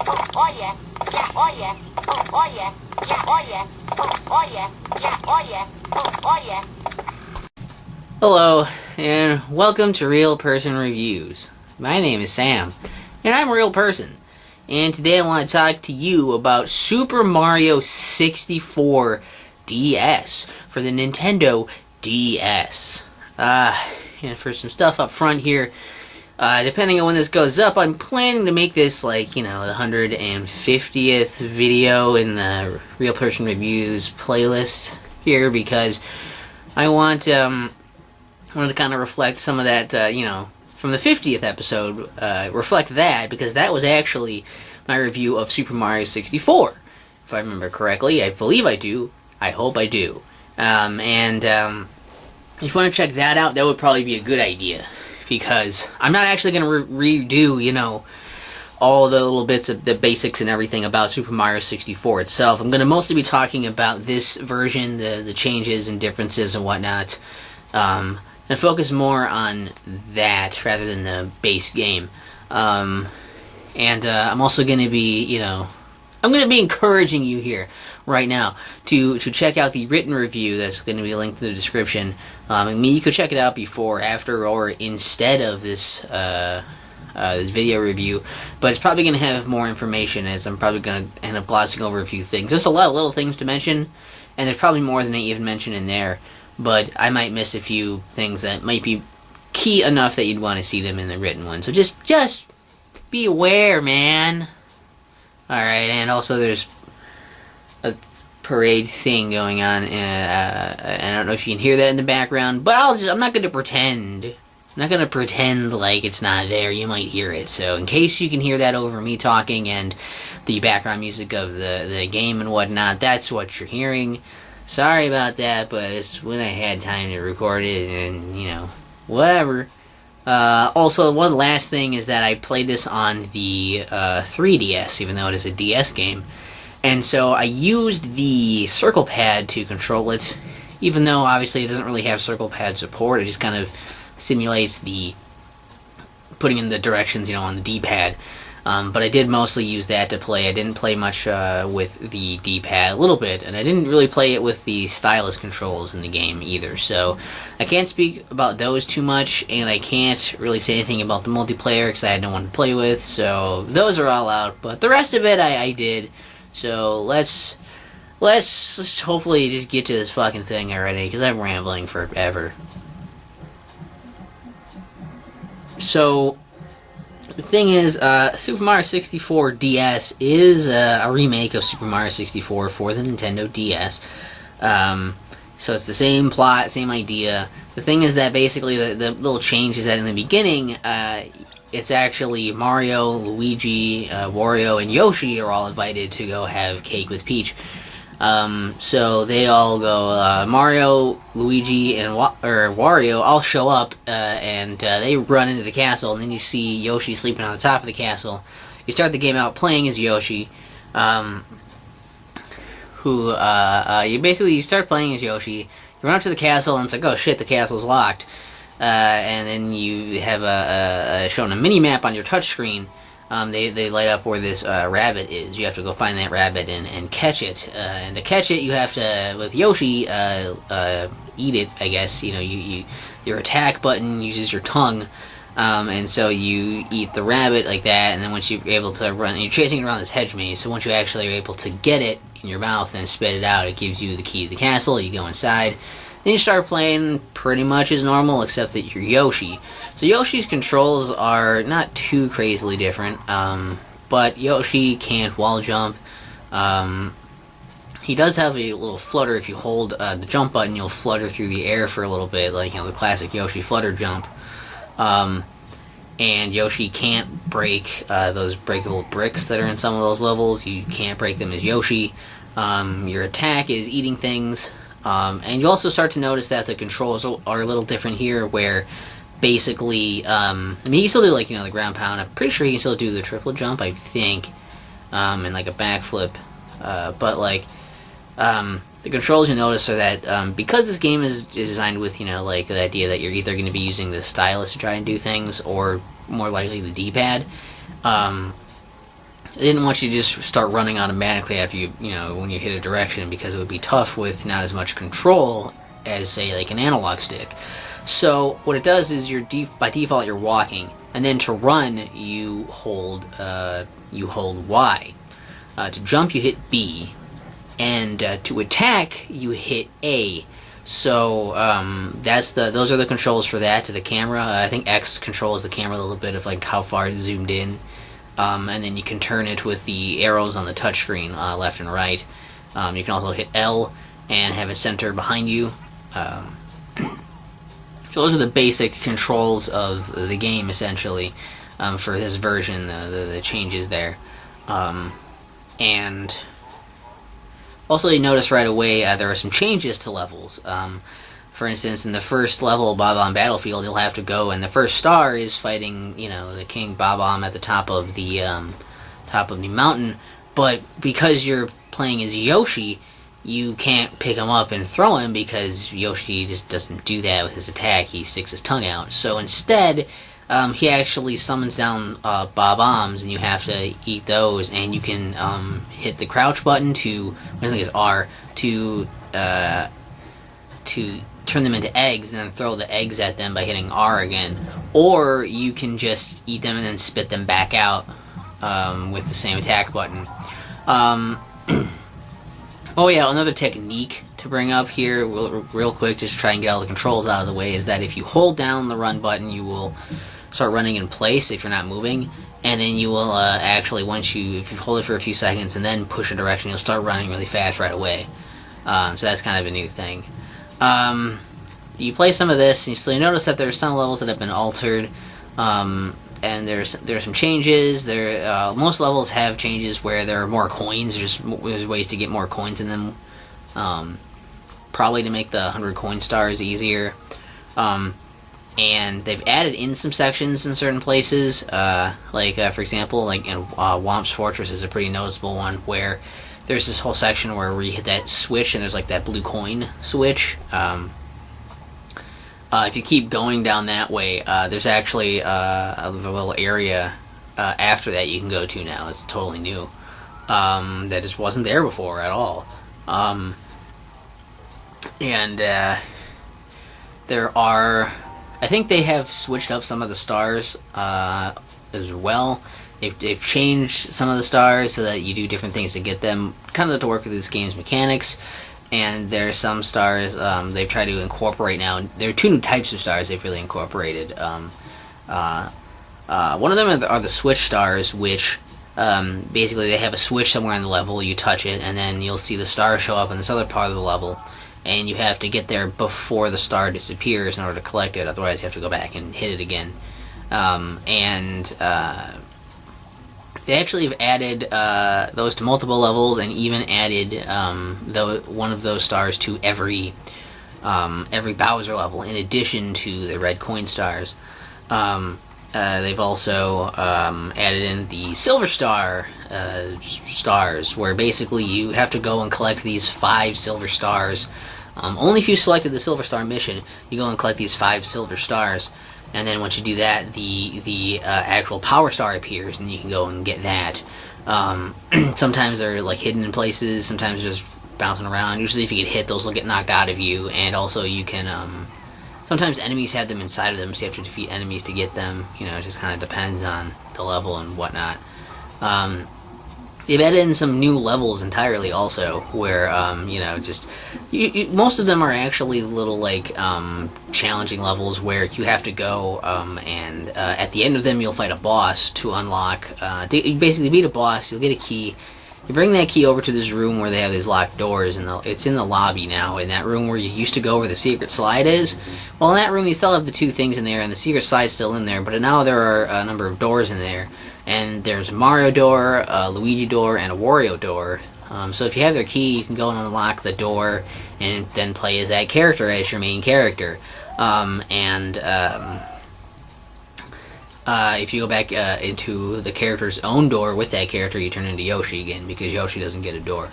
Oh yeah. Yeah. Oh yeah. Oh yeah. Yeah. Oh yeah. Oh yeah. Yeah. Oh yeah. Oh yeah. Hello, and welcome to Real Person Reviews. My name is Sam, and I'm a real person. And today I want to talk to you about Super Mario 64 DS for the Nintendo DS. And for some stuff up front here, depending on when this goes up, I'm planning to make this the 150th video in the Real Person Reviews playlist here, because I wanted to kind of reflect some of that, from the 50th episode, reflect that, because that was actually my review of Super Mario 64. If I remember correctly, I believe I do. I hope I do. If you want to check that out, that would probably be a good idea, because I'm not actually going to redo, all the little bits of the basics and everything about Super Mario 64 itself. I'm going to mostly be talking about this version, the changes and differences and whatnot, and focus more on that rather than the base game. I'm also going to be, I'm going to be encouraging you here right now to check out the written review that's going to be linked in the description. You could check it out before, after, or instead of this this video review, but it's probably going to have more information, as I'm probably going to end up glossing over a few things. There's a lot of little things to mention, and there's probably more than I even mentioned in there, but I might miss a few things that might be key enough that you'd want to see them in the written one. So just be aware, man. Alright, and also there's a parade thing going on, and I don't know if you can hear that in the background, but I'm not going to pretend. I'm not going to pretend like it's not there. You might hear it. So in case you can hear that over me talking and the background music of the game and whatnot, that's what you're hearing. Sorry about that, but it's when I had time to record it, and, whatever. Also, one last thing is that I played this on the 3DS, even though it is a DS game. And so I used the circle pad to control it, even though obviously it doesn't really have circle pad support. It just kind of simulates the putting in the directions, on the D-pad. But I did mostly use that to play. I didn't play much with the D-pad, a little bit, and I didn't really play it with the stylus controls in the game either. So I can't speak about those too much, and I can't really say anything about the multiplayer because I had no one to play with. So those are all out, but the rest of it I did. So let's hopefully just get to this fucking thing already, because I'm rambling forever. So the thing is, Super Mario 64 DS is a remake of Super Mario 64 for the Nintendo DS. So it's the same plot, same idea. The thing is that basically the little change is that in the beginning, it's actually Mario, Luigi, Wario, and Yoshi are all invited to go have cake with Peach. So they all go, Mario, Luigi, and Wario all show up, and they run into the castle, and then you see Yoshi sleeping on the top of the castle. You start the game out playing as Yoshi, you start playing as Yoshi, you run up to the castle, and it's like, oh shit, the castle's locked. And then you have shown a mini-map on your touchscreen. They light up where this rabbit is. You have to go find that rabbit and catch it. And to catch it, you have to, with Yoshi, eat it, I guess. Your attack button uses your tongue. And so you eat the rabbit like that, and then once you're able to run, you're chasing it around this hedge maze, so once you actually are able to get it in your mouth and spit it out, it gives you the key to the castle. You go inside. Then you start playing pretty much as normal, except that you're Yoshi. So Yoshi's controls are not too crazily different, but Yoshi can't wall jump. He does have a little flutter. If you hold the jump button, you'll flutter through the air for a little bit, like the classic Yoshi flutter jump. And Yoshi can't break those breakable bricks that are in some of those levels. You can't break them as Yoshi. Your attack is eating things. And you also start to notice that the controls are a little different here, where basically, you can still do, the ground pound. I'm pretty sure you can still do the triple jump, I think, and, a backflip. But, the controls you notice are that, because this game is designed with, the idea that you're either going to be using the stylus to try and do things, or more likely the D-pad, I didn't want you to just start running automatically after when you hit a direction, because it would be tough with not as much control as, say, like an analog stick. So what it does is by default you're walking, and then to run you hold Y. To jump you hit B, and to attack you hit A. So those are the controls for that. To the camera, I think X controls the camera a little bit of like how far it's zoomed in. And then you can turn it with the arrows on the touchscreen, left and right. You can also hit L and have it center behind you. So those are the basic controls of the game, essentially, for this version, the changes there. And also you notice right away there are some changes to levels. For instance, in the first level, Bob-omb Battlefield, you'll have to go, and the first star is fighting, the King Bob-omb at the top of the mountain. But because you're playing as Yoshi, you can't pick him up and throw him, because Yoshi just doesn't do that with his attack. He sticks his tongue out. So instead, he actually summons down Bob-ombs, and you have to eat those. And you can hit the crouch button I think it's R, to turn them into eggs, and then throw the eggs at them by hitting R again. Or you can just eat them and then spit them back out with the same attack button. Oh yeah, another technique to bring up here real quick, just to try and get all the controls out of the way, is that if you hold down the run button, you will start running in place if you're not moving, and then you will actually, if you hold it for a few seconds and then push a direction, you'll start running really fast right away. So that's kind of a new thing. You play some of this, and you notice that there's some levels that have been altered, and there's some changes. Most levels have changes where there are more coins. There's ways to get more coins in them, probably to make the 100 coin stars easier. And they've added in some sections in certain places, for example, like in Womp's Fortress is a pretty noticeable one, where there's this whole section where you hit that switch and there's like that blue coin switch. If you keep going down that way, there's actually a little area after that you can go to now. It's totally new. That just wasn't there before at all. And there are... I think they have switched up some of the stars as well. They've changed some of the stars so that you do different things to get them, kind of to work with this game's mechanics. And there are some stars they've tried to incorporate now. There are two new types of stars they've really incorporated. One of them are the switch stars, which basically they have a switch somewhere on the level, you touch it, and then you'll see the star show up in this other part of the level. And you have to get there before the star disappears in order to collect it, otherwise you have to go back and hit it again. They actually have added those to multiple levels, and even added one of those stars to every Bowser level, in addition to the red coin stars. They've also added in the Silver Star stars, where basically you have to go and collect these 5 Silver Stars. Only if you selected the Silver Star mission, you go and collect these 5 Silver Stars. And then once you do that, the actual Power Star appears, and you can go and get that. Sometimes they're like hidden in places, sometimes they're just bouncing around. Usually if you get hit, those will get knocked out of you, and also you can... sometimes enemies have them inside of them, so you have to defeat enemies to get them. It just kind of depends on the level and whatnot. They've added in some new levels entirely also, where, most of them are actually little, challenging levels where you have to go, and at the end of them you'll fight a boss to unlock, you basically beat a boss, you'll get a key, you bring that key over to this room where they have these locked doors, and it's in the lobby now, in that room where you used to go where the secret slide is. Well, in that room you still have the 2 things in there, and the secret slide's still in there, but now there are a number of doors in there. And there's a Mario door, a Luigi door, and a Wario door. So if you have their key, you can go and unlock the door, and then play as that character as your main character. If you go back into the character's own door with that character, you turn into Yoshi again, because Yoshi doesn't get a door.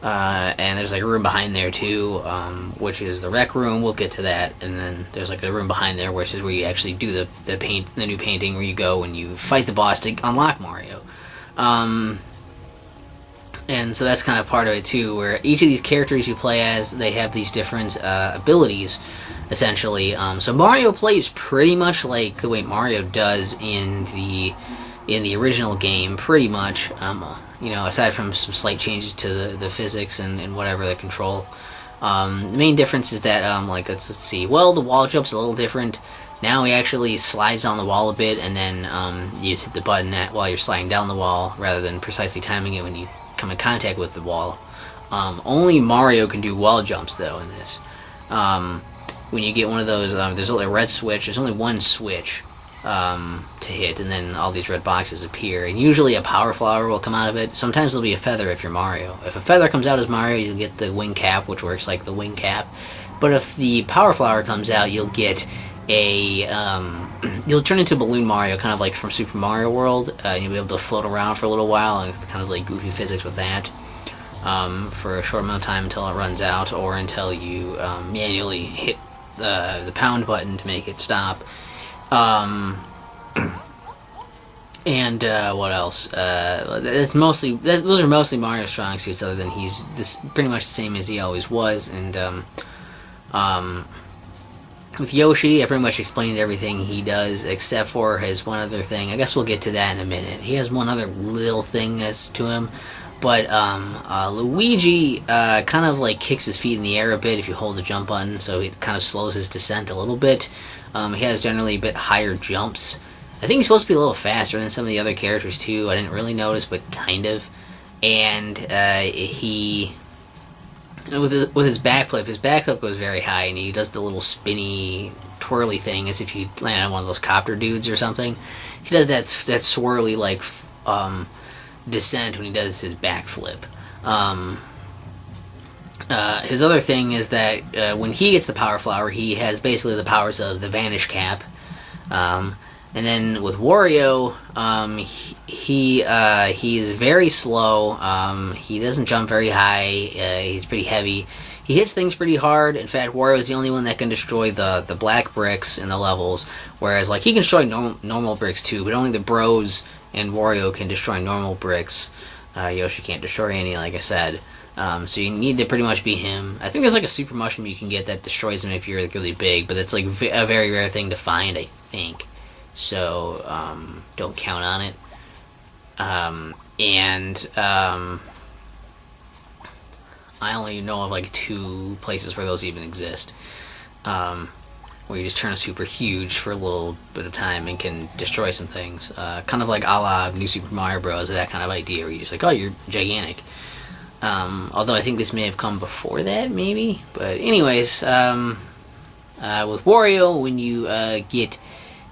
And there's like a room behind there too, which is the rec room. We'll get to that. And then there's like a room behind there, which is where you actually do the new painting, where you go and you fight the boss to unlock Mario. And so that's kind of part of it too, where each of these characters you play as, they have these different abilities, essentially. So Mario plays pretty much like the way Mario does in the original game, pretty much. Aside from some slight changes to the physics and whatever the control. The main difference is that, let's see. Well, the wall jump's a little different. Now he actually slides down the wall a bit, and then you just hit the button while you're sliding down the wall, rather than precisely timing it when you come in contact with the wall. Only Mario can do wall jumps, though, in this. When you get one of those, there's only a red switch. There's only one switch to hit, and then all these red boxes appear. And usually a power flower will come out of it. Sometimes there'll be a feather if you're Mario. If a feather comes out as Mario, you'll get the wing cap, which works like the wing cap. But if the power flower comes out, you'll get you'll turn into Balloon Mario, kind of like from Super Mario World. And you'll be able to float around for a little while, and it's kind of like goofy physics with that. For a short amount of time until it runs out, or until you manually hit the pound button to make it stop. And what else? Those are mostly Mario's strong suits, other than he's pretty much the same as he always was. And with Yoshi, I pretty much explained everything he does, except for his one other thing. I guess we'll get to that in a minute. He has one other little thing as to him. But Luigi kind of like kicks his feet in the air a bit if you hold the jump button, so it kind of slows his descent a little bit. He has generally a bit higher jumps. I think he's supposed to be a little faster than some of the other characters too. I didn't really notice, but kind of. And he, with his backflip goes very high, and he does the little spinny, twirly thing as if you land on one of those copter dudes or something. He does that swirly like descent when he does his backflip. His other thing is that when he gets the power flower, he has basically the powers of the vanish cap. And then with Wario, he is very slow. He doesn't jump very high. He's pretty heavy. He hits things pretty hard. In fact, Wario is the only one that can destroy the black bricks in the levels, whereas like he can destroy normal bricks too, but only the bros and Wario can destroy normal bricks. Yoshi can't destroy any, like I said. So you need to pretty much be him. I think there's like a super mushroom you can get that destroys him if you're really big, but it's like a very rare thing to find, I think. So don't count on it. I only know of like 2 places where those even exist. Where you just turn super huge for a little bit of time and can destroy some things. Kind of like a la New Super Mario Bros. That kind of idea where you're just like, oh, you're gigantic. Although I think this may have come before that, maybe. But anyways, with Wario, when you get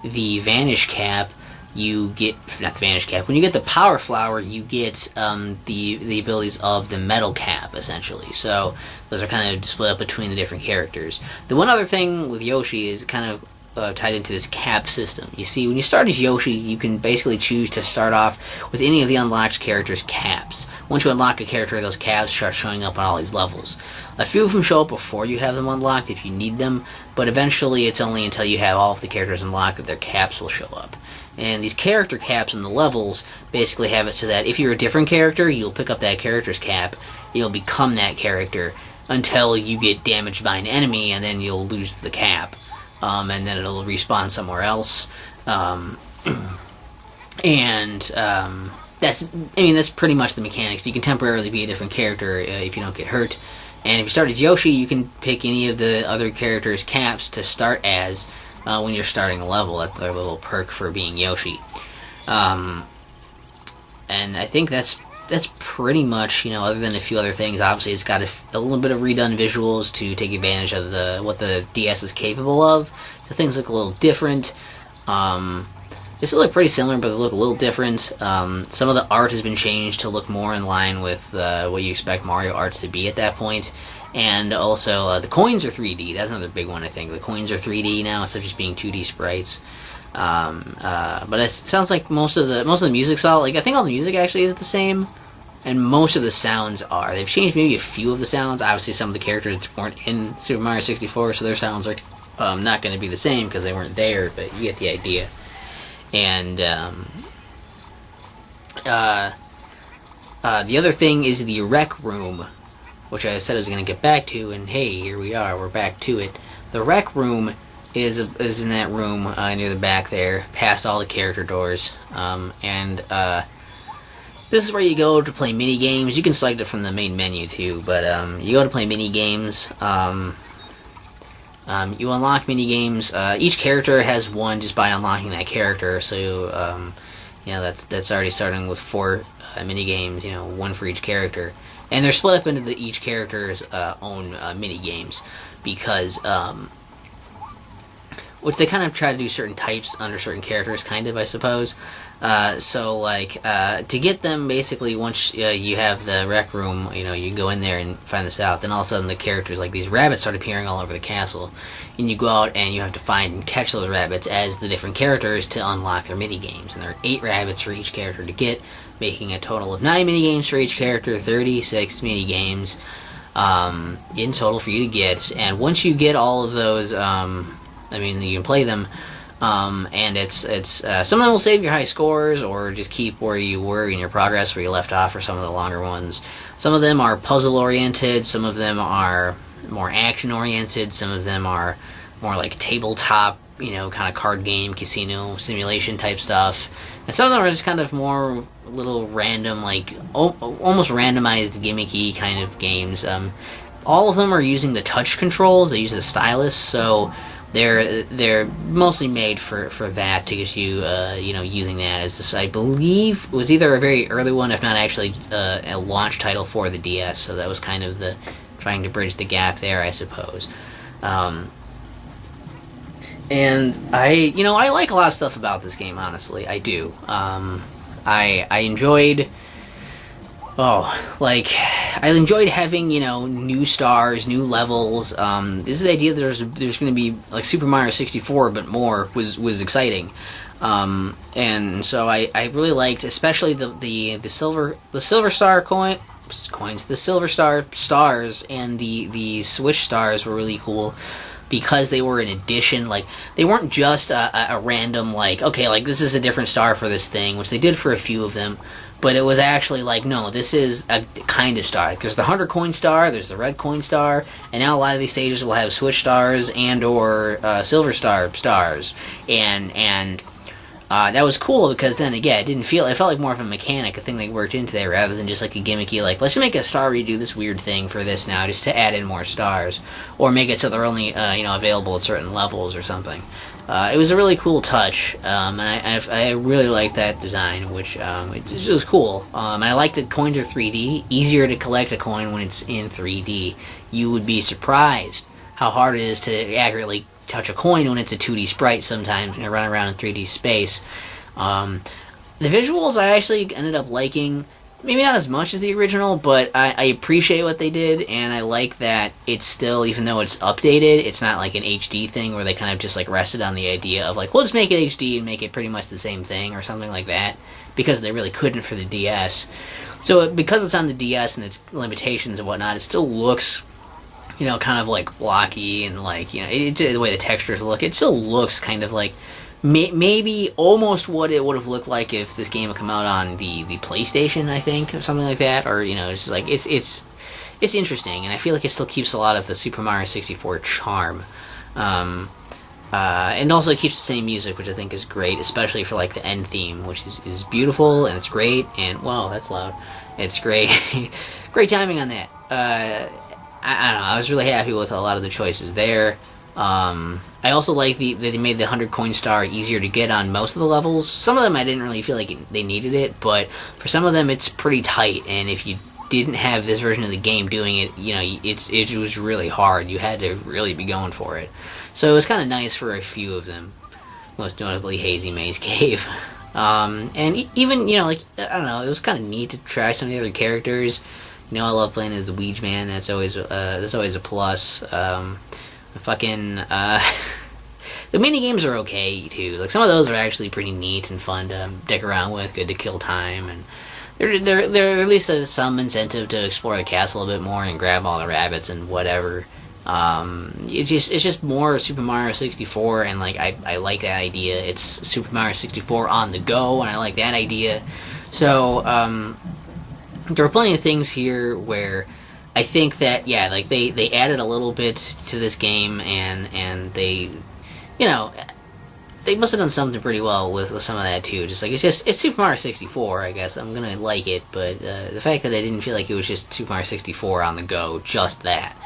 the Vanish Cap, you get, not the Vanish Cap, when you get the Power Flower, you get the abilities of the Metal Cap, essentially. So those are kind of split up between the different characters. The one other thing with Yoshi is kind of tied into this cap system. You see, when you start as Yoshi, you can basically choose to start off with any of the unlocked characters' caps. Once you unlock a character, those caps start showing up on all these levels. A few of them show up before you have them unlocked if you need them, but eventually it's only until you have all of the characters unlocked that their caps will show up. And these character caps in the levels basically have it so that if you're a different character, you'll pick up that character's cap, you'll become that character until you get damaged by an enemy, and then you'll lose the cap. And then it'll respawn somewhere else. That's pretty much the mechanics. You can temporarily be a different character if you don't get hurt. And if you start as Yoshi, you can pick any of the other characters' caps to start as when you're starting a level. That's their little perk for being Yoshi. And I think that's pretty much, other than a few other things. Obviously, it's got a little bit of redone visuals to take advantage of what the DS is capable of. The things look a little different. They still look pretty similar, but they look a little different. Some of the art has been changed to look more in line with what you expect Mario art to be at that point. And also, the coins are 3D. That's another big one, I think. The coins are 3D now, instead of just being 2D sprites. But it sounds like most of the music's all, like, I think all the music actually is the same and most of the sounds are. They've changed maybe a few of the sounds. Obviously, some of the characters weren't in Super Mario 64, so their sounds are not going to be the same because they weren't there, but you get the idea. And the other thing is the rec room, which I said I was going to get back to, and hey, here we are, we're back to it. The rec room is in that room near the back there, past all the character doors, and this is where you go to play mini games. You can select it from the main menu too, but you go to play mini games. You unlock mini games. Each character has one just by unlocking that character, so that's already starting with 4 mini games. One for each character, and they're split up into each character's own mini games because. Which they kind of try to do certain types under certain characters, kind of, I suppose. To get them, basically, once you have the rec room, you go in there and find this out. Then all of a sudden, the characters, like these rabbits, start appearing all over the castle, and you go out and you have to find and catch those rabbits as the different characters to unlock their mini games. And there are 8 rabbits for each character to get, making a total of 9 mini games for each character, 36 mini games in total for you to get. And once you get all of those. You can play them, and it's some of them will save your high scores or just keep where you were in your progress, where you left off, for some of the longer ones. Some of them are puzzle oriented, some of them are more action oriented, some of them are more like tabletop, kind of card game, casino, simulation type stuff, and some of them are just kind of more little random, like almost randomized, gimmicky kind of games. All of them are using the touch controls. They use the stylus, so they're mostly made for that, to get you using that as this, I believe, was either a very early one, if not actually a launch title for the DS. So that was kind of the trying to bridge the gap there, I suppose. And I like a lot of stuff about this game. Honestly, I do. I enjoyed. I enjoyed having, new stars, new levels. This is the idea that there's going to be like Super Mario 64, but more was exciting. And so I really liked, especially the silver star coins, the silver star stars, and the Switch stars were really cool. Because they were an addition, like, they weren't just a random, this is a different star for this thing, which they did for a few of them, but it was actually no, this is a kind of star. Like, there's the 100 coin star, there's the red coin star, and now a lot of these stages will have Switch stars and or silver star stars, and that was cool because then again, it felt like more of a mechanic, a thing they worked into there, rather than just like a gimmicky, let's just make a star redo this weird thing for this now, just to add in more stars, or make it so they're only available at certain levels or something. It was a really cool touch, and I really liked that design, which it was cool. And I like that coins are 3D, easier to collect a coin when it's in 3D. You would be surprised how hard it is to accurately touch a coin when it's a 2D sprite sometimes, and you're running around in 3D space. The visuals I actually ended up liking, maybe not as much as the original, but I appreciate what they did, and I like that it's still, even though it's updated, it's not like an HD thing where they kind of just rested on the idea of we'll just make it HD and make it pretty much the same thing or something like that, because they really couldn't for the DS. So because it's on the DS and its limitations and whatnot, it still looks kind of blocky, and the way the textures look, it still looks kind of maybe almost what it would have looked like if this game had come out on the PlayStation, I think, or something like that, or it's it's interesting, and I feel like it still keeps a lot of the Super Mario 64 charm, and also it keeps the same music, which I think is great, especially for the end theme, which is beautiful, and it's great, and wow, that's loud, it's great. Great timing on that. I don't know, I was really happy with a lot of the choices there. I also like that they made the 100 coin star easier to get on most of the levels. Some of them I didn't really feel like they needed it, but for some of them it's pretty tight, and if you didn't have this version of the game doing it, it was really hard. You had to really be going for it. So it was kind of nice for a few of them, most notably Hazy Maze Cave. And even, I don't know, it was kind of neat to try some of the other characters. I love playing as the Ouija Man. That's always a plus. The mini games are okay too. Some of those are actually pretty neat and fun to dick around with. Good to kill time, and there at least some incentive to explore the castle a bit more and grab all the rabbits and whatever. It's just more Super Mario 64, and like I like that idea. It's Super Mario 64 on the go, and I like that idea. So there are plenty of things here where I think that like they added a little bit to this game, and they, you know, they must have done something pretty well with some of that too. Just like it's Super Mario 64, I guess I'm gonna like it, but the fact that I didn't feel like it was just Super Mario 64 on the go, just that.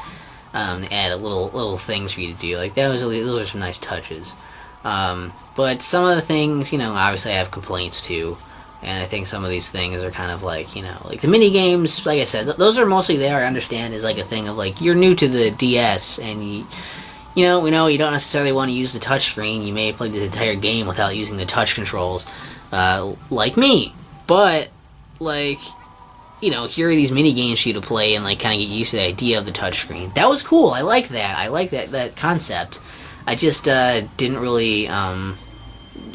They added little things for you to do, like those are some nice touches. But some of the things, obviously I have complaints too, and I think some of these things are kind of like, like the mini games. Like I said, those are mostly there. I understand is like a thing of like you're new to the DS and we know you don't necessarily want to use the touchscreen. You may play the entire game without using the touch controls, like me. But, like, here are these mini games for you to play and, like, kind of get used to the idea of the touchscreen. That was cool. I liked that. I liked that concept. I just didn't really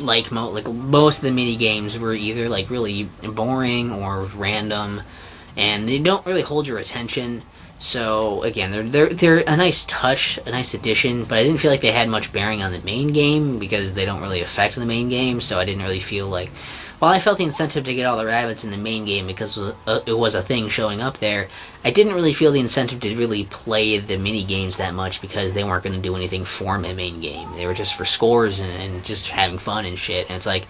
like most of the mini games were either, like, really boring or random, and they don't really hold your attention. So again, they're a nice touch, a nice addition, but I didn't feel like they had much bearing on the main game because they don't really affect the main game. So I didn't really feel like, while I felt the incentive to get all the rabbits in the main game because it was a thing showing up there, I didn't really feel the incentive to really play the mini games that much because they weren't going to do anything for my main game. They were just for scores and just having fun and shit. And it's like,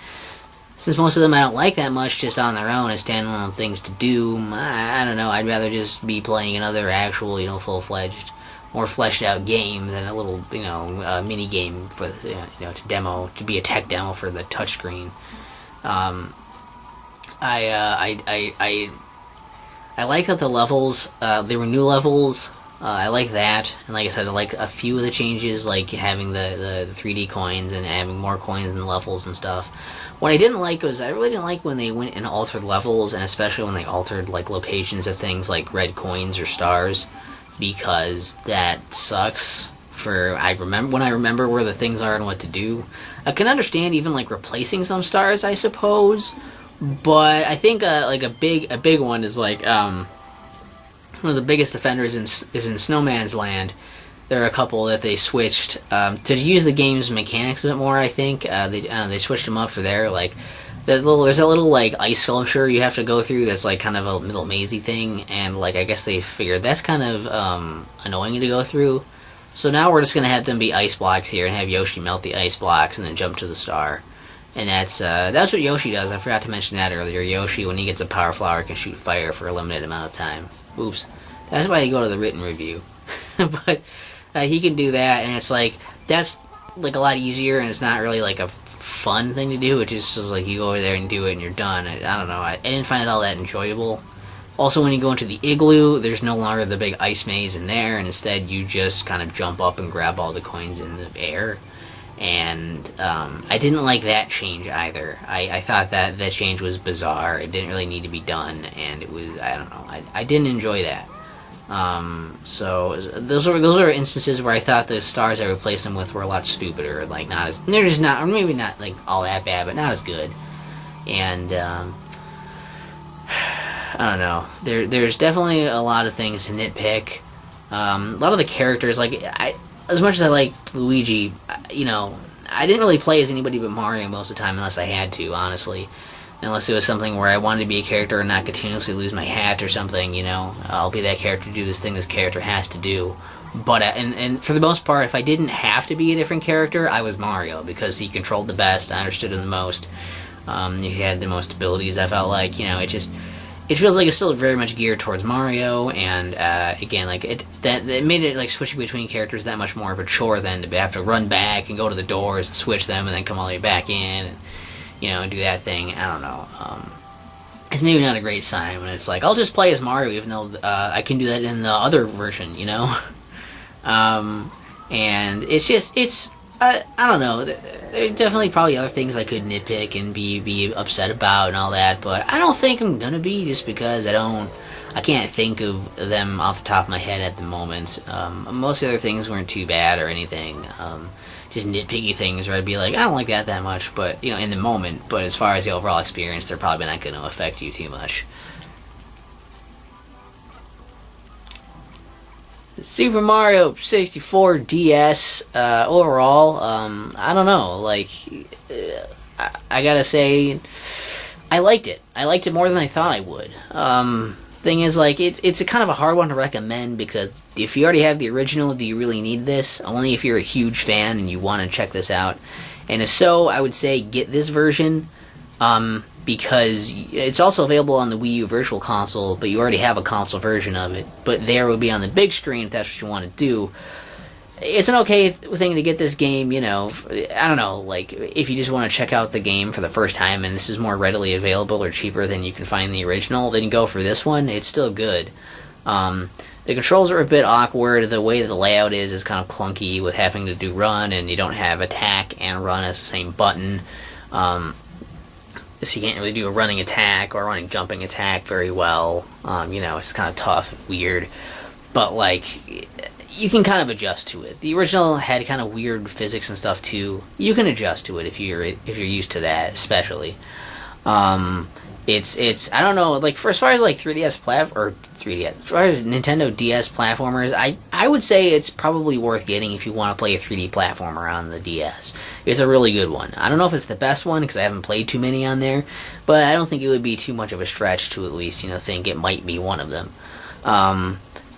since most of them I don't like that much just on their own as standalone things to do, I don't know, I'd rather just be playing another actual, full-fledged, more fleshed-out game than a little, mini game for, to demo, to be a tech demo for the touchscreen. I like that the levels, they were new levels. I like that, and like I said, I like a few of the changes, like having the 3D coins and having more coins in the levels and stuff. What I didn't like was I really didn't like when they went and altered levels, and especially when they altered like locations of things like red coins or stars, because that sucks. When I remember where the things are and what to do. I can understand even like replacing some stars, I suppose, but I think like a big one is like one of the biggest offenders is in Snowman's Land. There are a couple that they switched to use the game's mechanics a bit more. I think they switched them up for there. Like there's a little like ice sculpture you have to go through that's like kind of a little mazy thing, and like I guess they figured that's kind of annoying to go through. So now we're just gonna have them be ice blocks here and have Yoshi melt the ice blocks and then jump to the star. And that's what Yoshi does. I forgot to mention that earlier. Yoshi, when he gets a power flower, can shoot fire for a limited amount of time. Oops. That's why you go to the written review. But he can do that, and it's like, that's like a lot easier, and it's not really like a fun thing to do. It's just like you go over there and do it and you're done. I don't know. I didn't find it all that enjoyable. Also, when you go into the igloo, there's no longer the big ice maze in there, and instead you just kind of jump up and grab all the coins in the air. And I didn't like that change either. I thought that change was bizarre. It didn't really need to be done, and it was, I don't know, I didn't enjoy that. So those are instances where I thought the stars I replaced them with were a lot stupider, like they're just not, or maybe not like all that bad, but not as good. And I don't know. There's definitely a lot of things to nitpick. A lot of the characters, like as much as I like Luigi, I didn't really play as anybody but Mario most of the time unless I had to, honestly. Unless it was something where I wanted to be a character and not continuously lose my hat or something, I'll be that character to do this thing this character has to do. But, and for the most part, if I didn't have to be a different character, I was Mario, because he controlled the best, I understood him the most, he had the most abilities, I felt like, it feels like it's still very much geared towards Mario, and, again, like, it made it, like, switching between characters that much more of a chore than to have to run back and go to the doors and switch them and then come all the way back in, and do that thing. I don't know. It's maybe not a great sign when it's like, I'll just play as Mario even though I can do that in the other version, and it's I don't know. There are definitely probably other things I could nitpick and be upset about and all that, but I don't think I'm gonna be, just because I can't think of them off the top of my head at the moment. Most of the other things weren't too bad or anything. just nitpicky things where I'd be like, I don't like that much, but, you know, in the moment. But as far as the overall experience, they're probably not going to affect you too much. The Super Mario 64 DS, overall, I don't know, like, I gotta say, I liked it. I liked it more than I thought I would. Thing is, like, it's a kind of a hard one to recommend, because if you already have the original, do you really need this? Only if you're a huge fan and you want to check this out. And if so, I would say get this version, because it's also available on the Wii U Virtual Console, but you already have a console version of it. But there would be on the big screen if that's what you want to do. It's an okay thing to get this game, you know, I don't know, like, if you just want to check out the game for the first time and this is more readily available or cheaper than you can find the original, then you go for this one. It's still good. The controls are a bit awkward. The way the layout is kind of clunky with having to do run, and you don't have attack and run as the same button. So you can't really do a running attack or a running jumping attack very well. You know, it's kind of tough and weird. But, like, you can kind of adjust to it. The original had kind of weird physics and stuff too. You can adjust to it if you're used to that, especially. It's I don't know, like, as far as like 3DS as far as Nintendo DS platformers, I would say it's probably worth getting if you want to play a 3D platformer on the DS. It's a really good one. I don't know if it's the best one because I haven't played too many on there, but I don't think it would be too much of a stretch to at least, you know, think it might be one of them.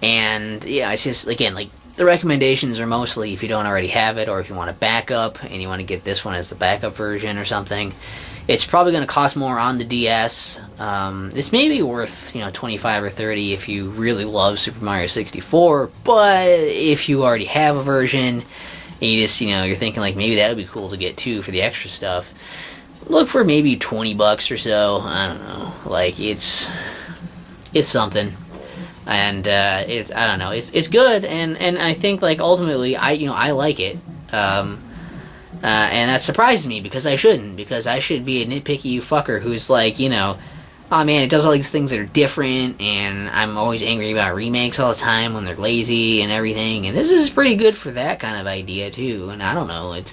And, yeah, it's just, again, like, the recommendations are mostly if you don't already have it, or if you want a backup, and you want to get this one as the backup version or something. It's probably going to cost more on the DS. It's maybe worth, you know, $25 or $30 if you really love Super Mario 64, but if you already have a version, and you just, you know, you're thinking, like, maybe that would be cool to get, too, for the extra stuff, look for maybe $20 or so. I don't know. Like, it's something. And it's, I don't know, it's good, and I think, like, ultimately I like it, and that surprises me because I shouldn't, because I should be a nitpicky fucker who's like, you know, oh man, it does all these things that are different, and I'm always angry about remakes all the time when they're lazy and everything, and this is pretty good for that kind of idea too. And I don't know, it's,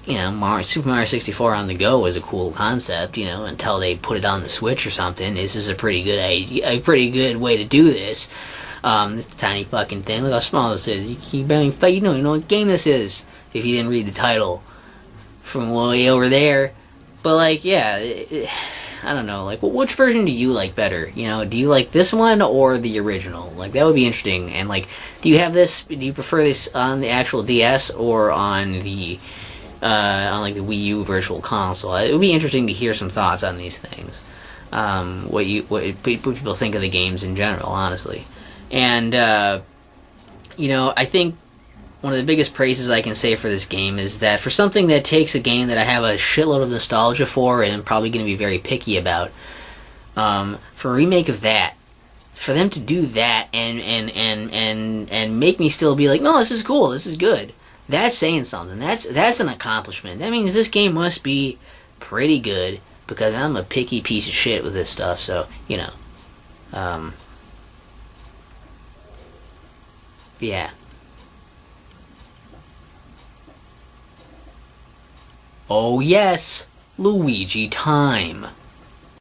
you know, Super Mario 64 on the go is a cool concept, you know, until they put it on the Switch or something. This is a pretty good idea, a pretty good way to do this. This tiny fucking thing, look how small this is. You know what game this is if you didn't read the title from way over there. But, like, yeah, I don't know, like, which version do you like better? You know, do you like this one or the original? Like, that would be interesting. And, like, do you prefer this on the actual DS or on the like the Wii U Virtual Console? It would be interesting to hear some thoughts on these things. What people think of the games in general, honestly. And you know, I think one of the biggest praises I can say for this game is that for something that takes a game that I have a shitload of nostalgia for and I'm probably going to be very picky about, for a remake of that, for them to do that and make me still be like, no, this is cool, this is good. That's saying something. That's an accomplishment. That means this game must be pretty good, because I'm a picky piece of shit with this stuff, so, you know. Yeah. Oh yes, Luigi time.